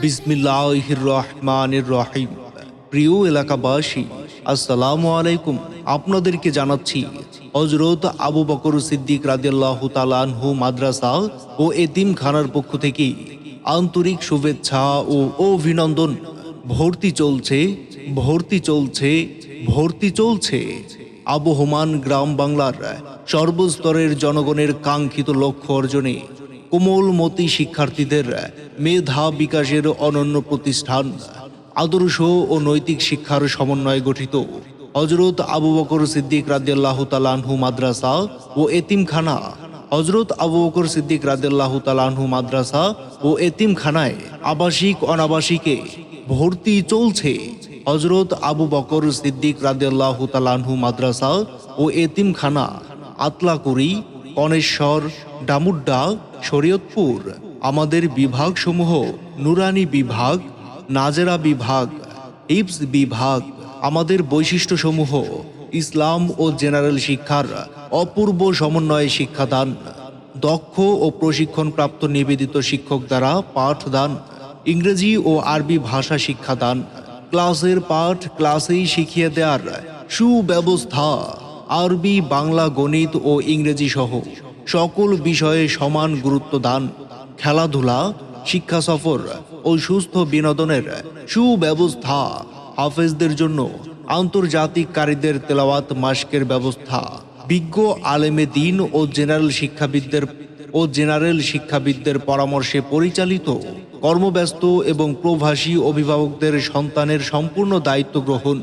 বিসমিল্লাহির রহমানির রহিম। প্রিয় এলাকাবাসী, আসসালামু আলাইকুম। আপনাদেরকে জানাচ্ছি হযরত আবু বকর সিদ্দিক রাদিয়াল্লাহু তাআলা আনহু মাদ্রাসা ও এতিমখানার পক্ষ থেকে আন্তরিক শুভেচ্ছা ও অভিনন্দন। ভর্তি চলছে, ভর্তি চলছে, ভর্তি চলছে। আবহমান গ্রাম বাংলার সর্বস্তরের জনগণের কাঙ্ক্ষিত লক্ষ্য অর্জনে কোমলমতি শিক্ষার্থীদের মেধা বিকাশের অনন্য প্রতিষ্ঠান, আদর্শ ও নৈতিক শিক্ষার সমন্বয়ে গঠিত হযরত আবু বকর সিদ্দিক রাদিয়াল্লাহু তাআলা আনহু মাদ্রাসা ও এতিমখানা। হযরত আবু বকর সিদ্দিক রাদিয়াল্লাহু তাআলা আনহু মাদ্রাসা ও এতিমখানায় আবাসিক অনাবাসিকে ভর্তি চলছে। হযরত আবু বকর সিদ্দিক রাদিয়াল্লাহু তাআলা আনহু মাদ্রাসা ও এতিমখানা আতলাকুড়ি, কনেশ্বর, ডামুড্ডা, শরীয়তপুর। আমাদের বিভাগসমূহ নুরানি বিভাগ, নাজেরা বিভাগ, হিফজ বিভাগ। আমাদের বৈশিষ্ট্যসমূহ ইসলাম ও জেনারেল শিক্ষার অপূর্ব সমন্বয়ে শিক্ষাদান, দক্ষ ও প্রশিক্ষণপ্রাপ্ত নিবেদিত শিক্ষক দ্বারা পাঠদান, ইংরেজি ও আরবি ভাষা শিক্ষাদান, ক্লাসের পাঠ ক্লাসেই শিখিয়ে দেওয়ার সুব্যবস্থা, আরবি, বাংলা, গণিত ও ইংরেজি সহ সকল বিষয়ে সমান গুরুত্ব দান, খেলাধুলা, শিক্ষা সফর ও সুস্থ বিনোদনের সুব্যবস্থা, হাফেজদের জন্য আন্তর্জাতিক কারীদের তেলাওয়াত মাশকের ব্যবস্থা, বিজ্ঞ আলেমে দ্বীন ও জেনারেল শিক্ষাবিদদের পরামর্শে পরিচালিত কর্মব্যস্ত এবং প্রবাসী অভিভাবকদের সন্তানের সম্পূর্ণ দায়িত্ব গ্রহণ,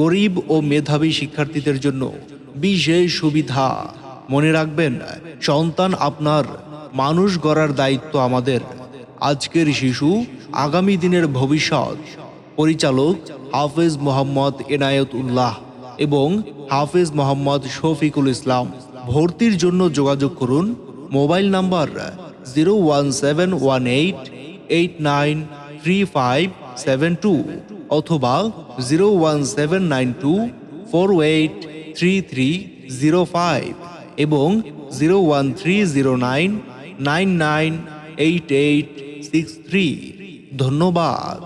গরিব ও মেধাবী শিক্ষার্থীদের জন্য বিশেষ সুবিধা। মনে রাখবেন, সন্তান আপনার, মানুষ গড়ার দায়িত্ব আমাদের। আজকের শিশু আগামী দিনের ভবিষ্যৎ। পরিচালক হাফেজ মোহাম্মদ এনায়েত উল্লাহ এবং হাফেজ মোহাম্মদ শফিকুল ইসলাম। ভর্তির জন্য যোগাযোগ করুন মোবাইল নাম্বার 01718893572 অথবা 01792483305 এবং 01309998863। ধন্যবাদ।